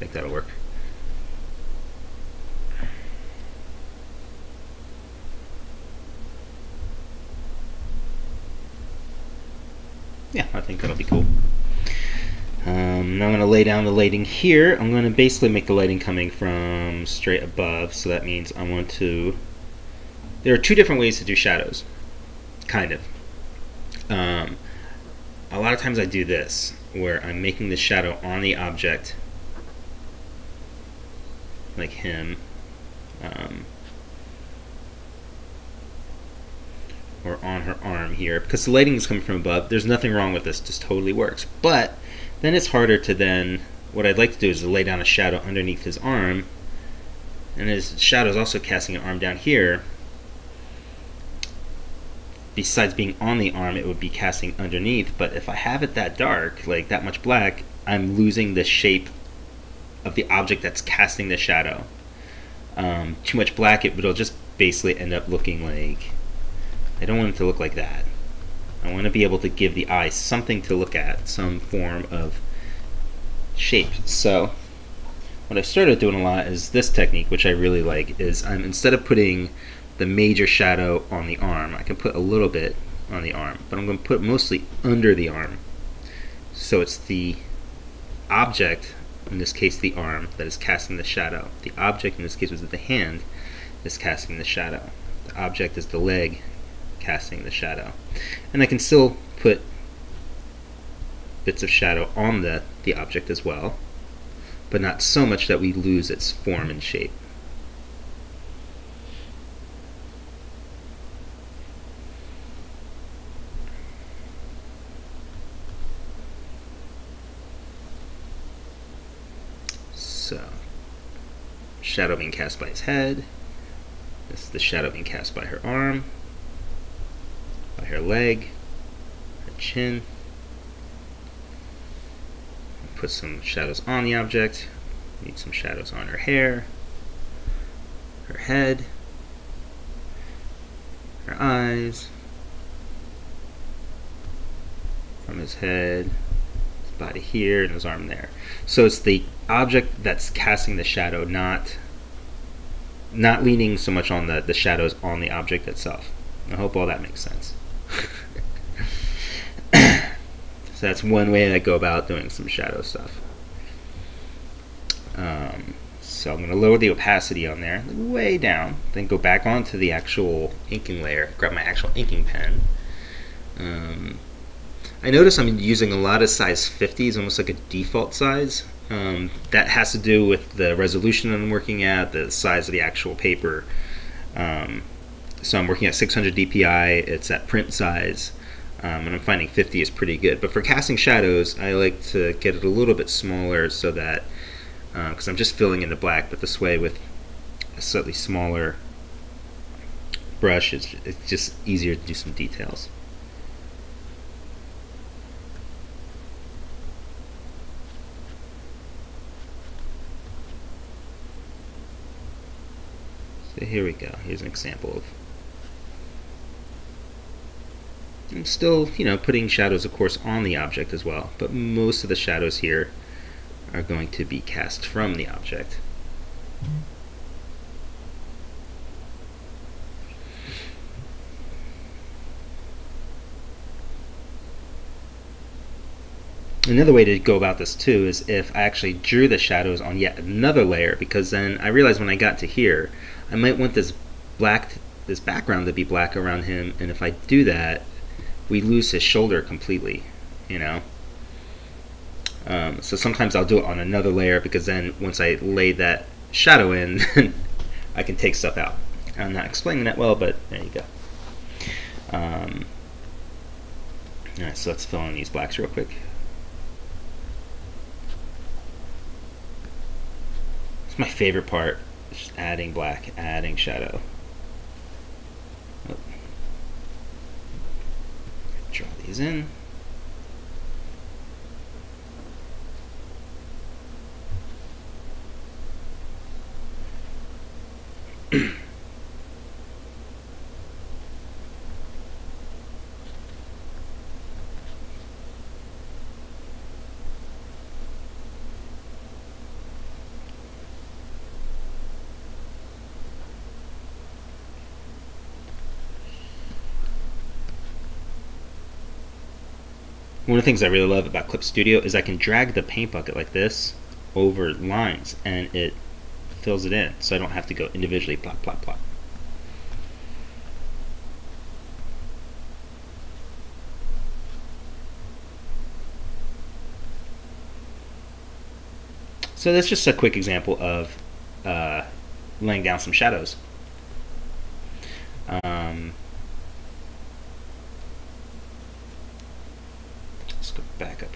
think that'll work. Yeah, I think that'll be cool. Now I'm going to lay down the lighting here. I'm going to basically make the lighting coming from straight above, so that means I want to... There are two different ways to do shadows, kind of. A lot of times I do this, where I'm making the shadow on the object, like him, or on her arm here, because the lighting is coming from above. There's nothing wrong with this, just totally works. But then it's harder to then, what I'd like to do is to lay down a shadow underneath his arm, and his shadow is also casting an arm down here. Besides being on the arm, it would be casting underneath, but if I have it that dark, like that much black, I'm losing the shape of the object that's casting the shadow. Too much black, it'll just basically end up looking like... I don't want it to look like that. I want to be able to give the eye something to look at, some form of shape. So what I've started doing a lot is this technique, which I really like, is instead of putting the major shadow on the arm, I can put a little bit on the arm, but I'm going to put mostly under the arm. So it's the object, in this case the arm, that is casting the shadow. The object, in this case was the hand, is casting the shadow. The object is the leg casting the shadow. And I can still put bits of shadow on the object as well, but not so much that we lose its form and shape. So, shadow being cast by his head. This is the shadow being cast by her arm, by her leg, her chin. Put some shadows on the object. Need some shadows on her hair, her head, her eyes, from his head, his body here, and his arm there. So it's the object that's casting the shadow, not leaning so much on the shadows on the object itself. I hope all that makes sense. So that's one way I go about doing some shadow stuff. So I'm going to lower the opacity on there, way down, then go back onto the actual inking layer, grab my actual inking pen. I notice I'm using a lot of size 50s, almost like a default size. That has to do with the resolution that I'm working at, the size of the actual paper. So I'm working at 600 dpi, it's at print size, and I'm finding 50 is pretty good. But for casting shadows, I like to get it a little bit smaller so that, because I'm just filling in the black, but this way with a slightly smaller brush, it's just easier to do some details. So here we go. Here's an example of... I'm still, putting shadows, of course, on the object as well, but most of the shadows here are going to be cast from the object. Another way to go about this too is if I actually drew the shadows on yet another layer, because then I realized when I got to here, I might want this background to be black around him, and if I do that, we lose his shoulder completely, So sometimes I'll do it on another layer, because then once I lay that shadow in, I can take stuff out. I'm not explaining that well, but there you go. Alright, so let's fill in these blacks real quick. It's my favorite part, just adding black, adding shadow. Oh. Draw these in. One of the things I really love about Clip Studio is I can drag the paint bucket like this over lines and it fills it in, so I don't have to go individually plop, plop, plop. So that's just a quick example of laying down some shadows. Let's go back up